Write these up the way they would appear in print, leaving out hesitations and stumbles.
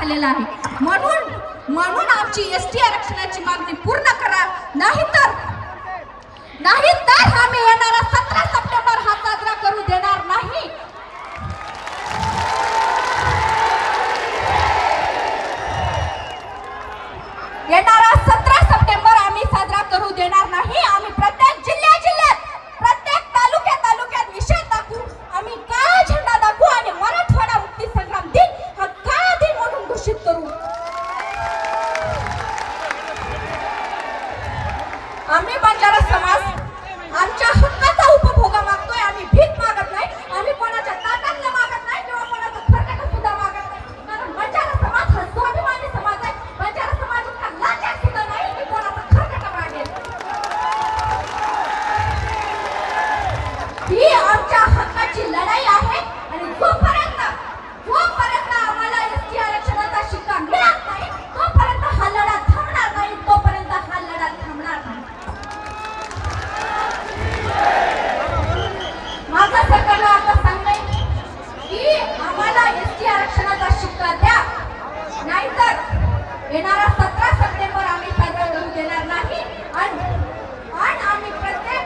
झालेला आहे। म्हणून आमची एसटी आरक्षणाची मागणी पूर्ण करा, नाहीतर आम्ही येणारा 17 सप्टेंबर हा साजरा करू देणार नाही। येणारा 17 सप्टेंबर आम्ही साजरा करू देणार नाही। आम्ही प्रत्येक जिल्ह्यात प्रत्येक तालुक्यात निषेध दाखवू, आम्ही काळा झेंडा दाखवू आणि मराठवाडा मुक्ती संग्राम दिन हा काळा दिन म्हणून घोषित करू। आम्ही बंजारा समाज आमच्या हक्काचा उपभोग मागतोय। आम्ही भीक मागत नाही, आम्ही कोणाच्या ताटातलं मागत नाही किंवा कोणाचं खरकट सुद्धा मागत नाही, कारण बंजारा समाज हा स्वाभिमानी समाज आहे। बंजारा समाज इतका लाचार सुद्धा नाही की कोणाचं खरकट मागेल। ही आमच्या हक्काची लढाई आहे आणि जोपर्यंत आम्हाला एसटी आरक्षणाचा शिक्का मिळत नाही तोपर्यंत हा लढा थांबणार नाही, तोपर्यंत हा लढा थांबणार नाही। माझं सरकारला आता सांगणं की आम्हाला एसटी आरक्षणाचा शिक्का द्या, नाहीतर येणारा 17 सप्टेंबर आम्ही साजरा करू देणार नाही। आणि आम्ही प्रत्येक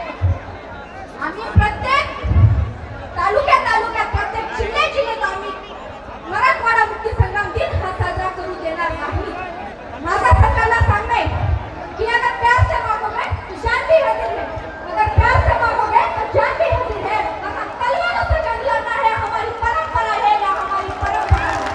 तालुक्यात प्रत्येक जिल्ह्यात आम्ही मराठवाडा मुक्ती संग्राम दिन हा साजरा करू देणार नाही। माझा सरकारला सांगणं की अगर प्यार से मांगोगे तो जान भी हाजिर है, अगर प्यार से मांगोगे तो जान भी हाजिर है, अगर तलवारों से जंग लड़ना है हमारी परंपरा है या हमारी परंपरा है।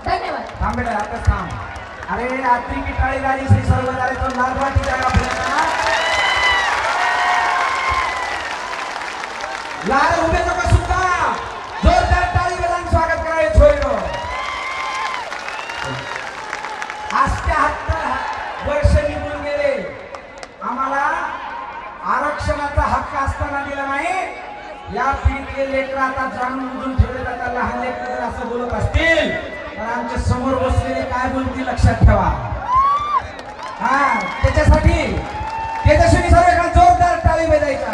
धन्यवाद. थांब बेटा आता थांब. अरे आत्री की टाळी गाडी श्री सर्व झाले तो नागवाटी जागा आपल्याला लाल उभे नका सुद्धा जोरदार टाळी वाजवून स्वागत करावे छोरीनो. आज 73 वर्ष निघून गेले. आम्हाला आरक्षणाचा हक्क असताना दिला नाही. या पिढीतले लेकर आता जाणून बुजून ठेवले जातात. लहान लेकर असं बोलत असतील तर आमच्या समोर बसलेले काय बोलतील लक्षात ठेवा. हा त्याच्यासाठी तेजस्विनी सर्व जोरदार टाळी वाजवायचा.